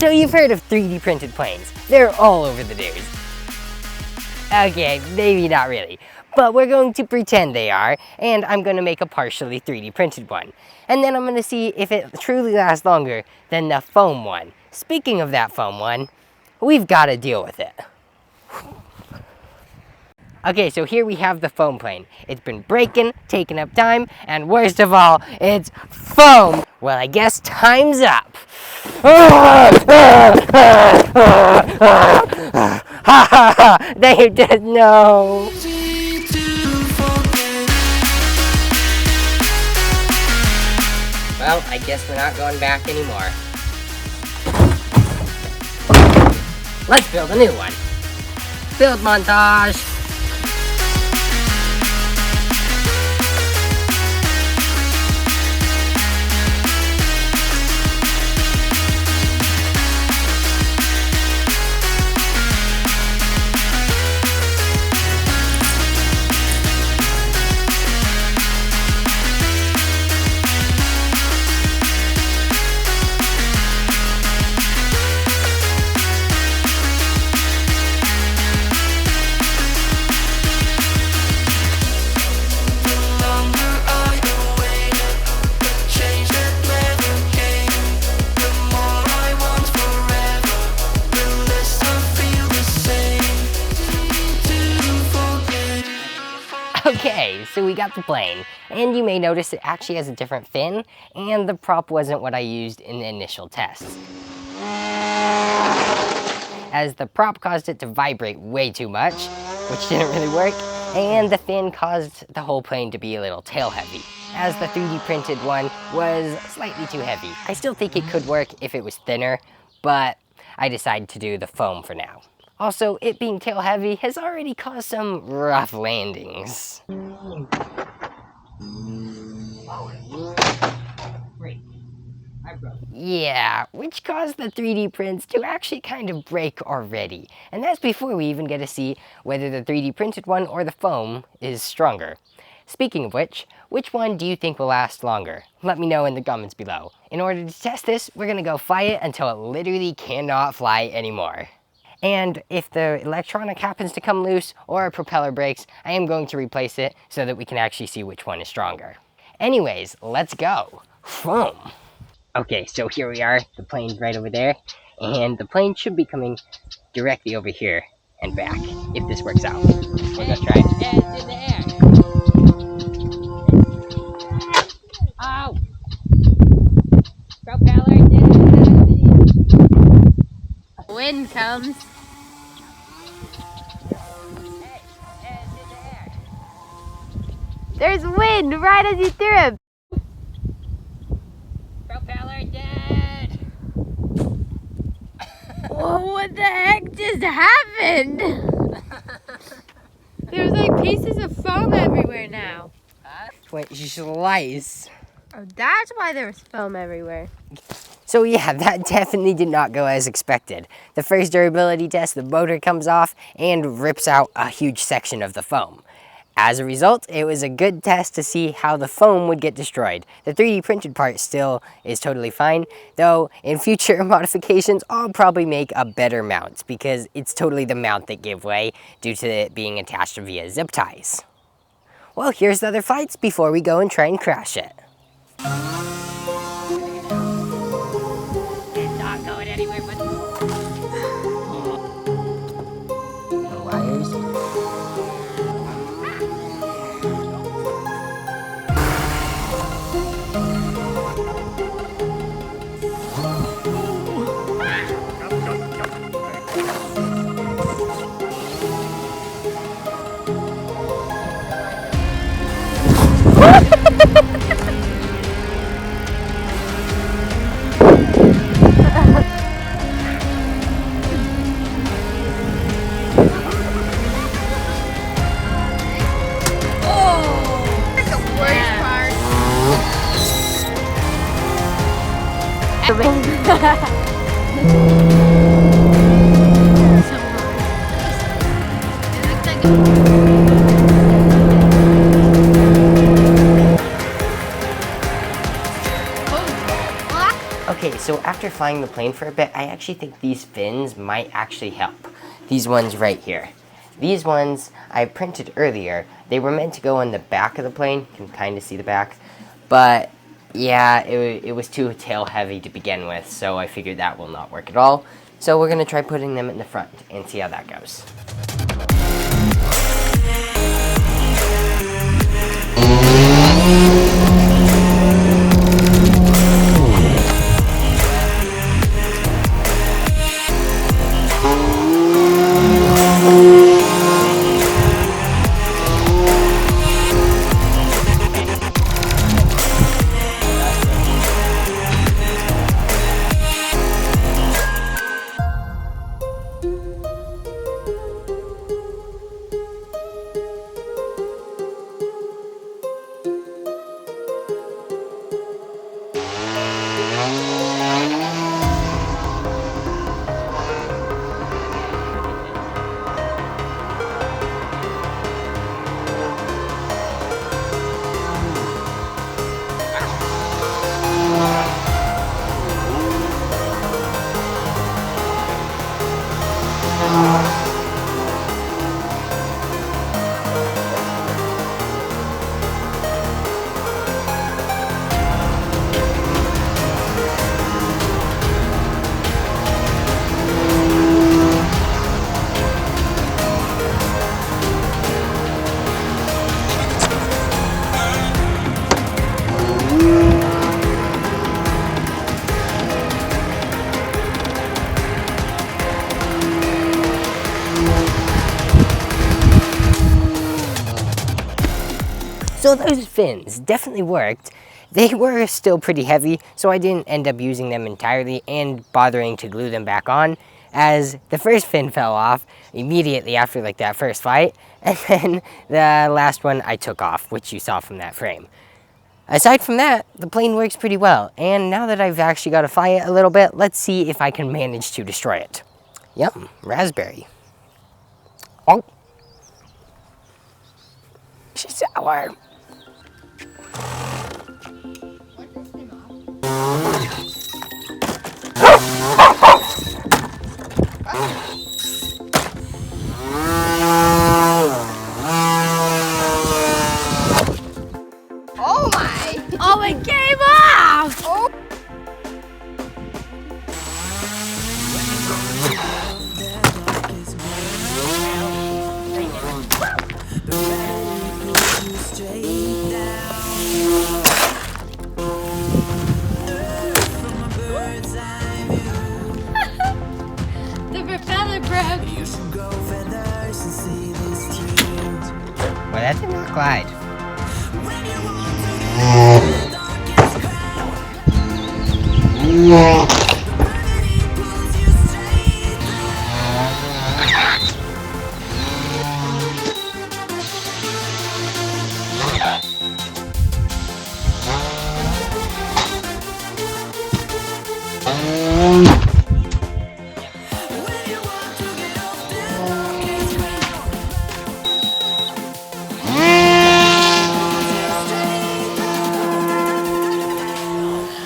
So you've heard of 3D printed planes. They're all over the news. Okay, maybe not really, but we're going to pretend they are, and I'm going to make a partially 3D printed one. And then I'm going to see if it truly lasts longer than the foam one. Speaking of that foam one, we've got to deal with it. Okay, so here we have the foam plane. It's been breaking, taking up time, and worst of all, it's foam. Well, I guess time's up. They did no. Well, I guess we're not going back anymore. Let's build a new one. Build montage. Okay, so we got the plane, and you may notice it actually has a different fin, and the prop wasn't what I used in the initial tests, as the prop caused it to vibrate way too much, which didn't really work, and the fin caused the whole plane to be a little tail heavy, as the 3D printed one was slightly too heavy. I still think it could work if it was thinner, but I decided to do the foam for now. Also, it being tail heavy has already caused some rough landings. Yeah, which caused the 3D prints to actually kind of break already. And that's before we even get to see whether the 3D printed one or the foam is stronger. Speaking of which one do you think will last longer? Let me know in the comments below. In order to test this, we're gonna go fly it until it literally cannot fly anymore. And if the electronic happens to come loose or a propeller breaks, I am going to replace it so that we can actually see which one is stronger. Anyways, let's go. Boom. Okay, so here we are. The plane's right over there. And the plane should be coming directly over here and back, if this works out. We're gonna try it. And it's in the air. Oh! Propeller dead! Wind comes. There's wind right as you threw him. Propeller dead! Whoa, what the heck just happened? There's like pieces of foam everywhere now. Wait, slice. Oh, that's why there was foam everywhere. So yeah, that definitely did not go as expected. The first durability test, the motor comes off and rips out a huge section of the foam. As a result, it was a good test to see how the foam would get destroyed. The 3D printed part still is totally fine, though in future modifications, I'll probably make a better mount because it's totally the mount that gave way due to it being attached via zip ties. Well, here's the other flights before we go and try and crash it. It's not going anywhere but The wires. Okay, So after flying the plane for a bit, I actually think these fins might actually help. These ones right here. These ones I printed earlier. They were meant to go on the back of the plane. You can kind of see the back. But yeah, it was too tail heavy to begin with, so I figured that will not work at all. So we're going to try putting them in the front and see how that goes. So those fins definitely worked. They were still pretty heavy, so I didn't end up using them entirely and bothering to glue them back on, as the first fin fell off immediately after like that first flight, and then the last one I took off, which you saw from that frame. Aside from that, the plane works pretty well, and now that I've actually got to fly it a little bit, let's see if I can manage to destroy it. Yum, raspberry. Oh. She's sour. Oh my! Oh, it came off! Oh. The propeller broke. Well, that did not glide.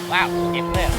Wow, it flew.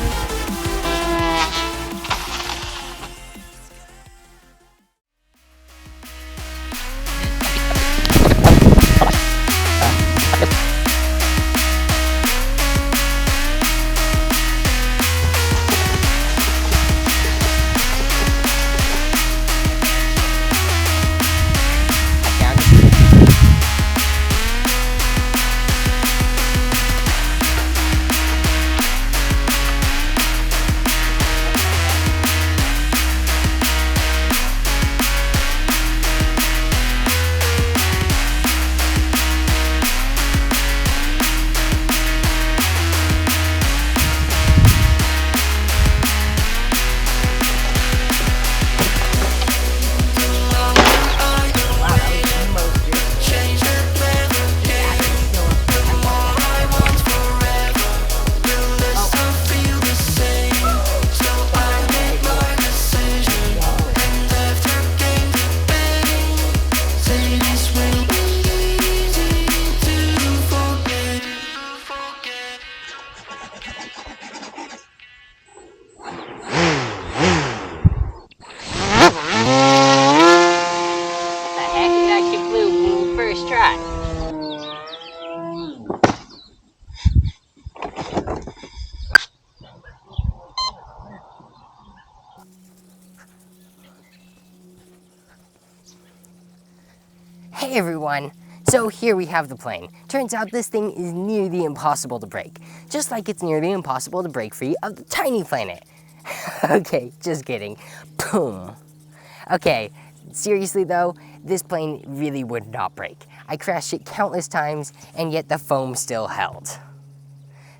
Hey everyone! So here we have the plane. Turns out this thing is nearly impossible to break. Just like it's nearly impossible to break free of the tiny planet. Okay, just kidding. Boom. Okay, seriously though, this plane really would not break. I crashed it countless times, and yet the foam still held.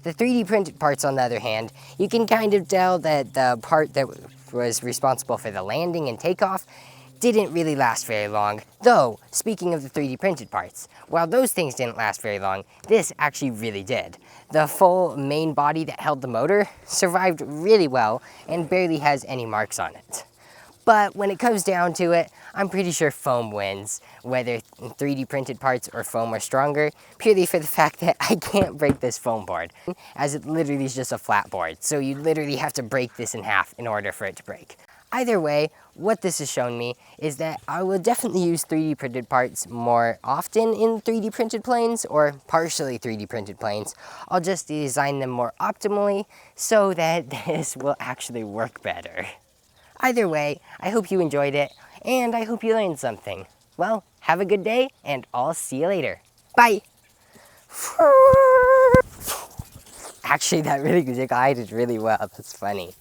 The 3D printed parts, on the other hand, you can kind of tell that the part that was responsible for the landing and takeoff didn't really last very long. Though, speaking of the 3D printed parts, while those things didn't last very long, this actually really did. The full main body that held the motor survived really well and barely has any marks on it. But when it comes down to it, I'm pretty sure foam wins, whether 3D printed parts or foam are stronger, purely for the fact that I can't break this foam board, as it literally is just a flat board, so you literally have to break this in half in order for it to break. Either way, what this has shown me is that I will definitely use 3D printed parts more often in 3D printed planes, or partially 3D printed planes. I'll just design them more optimally so that this will actually work better. Either way, I hope you enjoyed it, and I hope you learned something. Well, have a good day, and I'll see you later. Bye! Actually, that really glided really well. That's funny.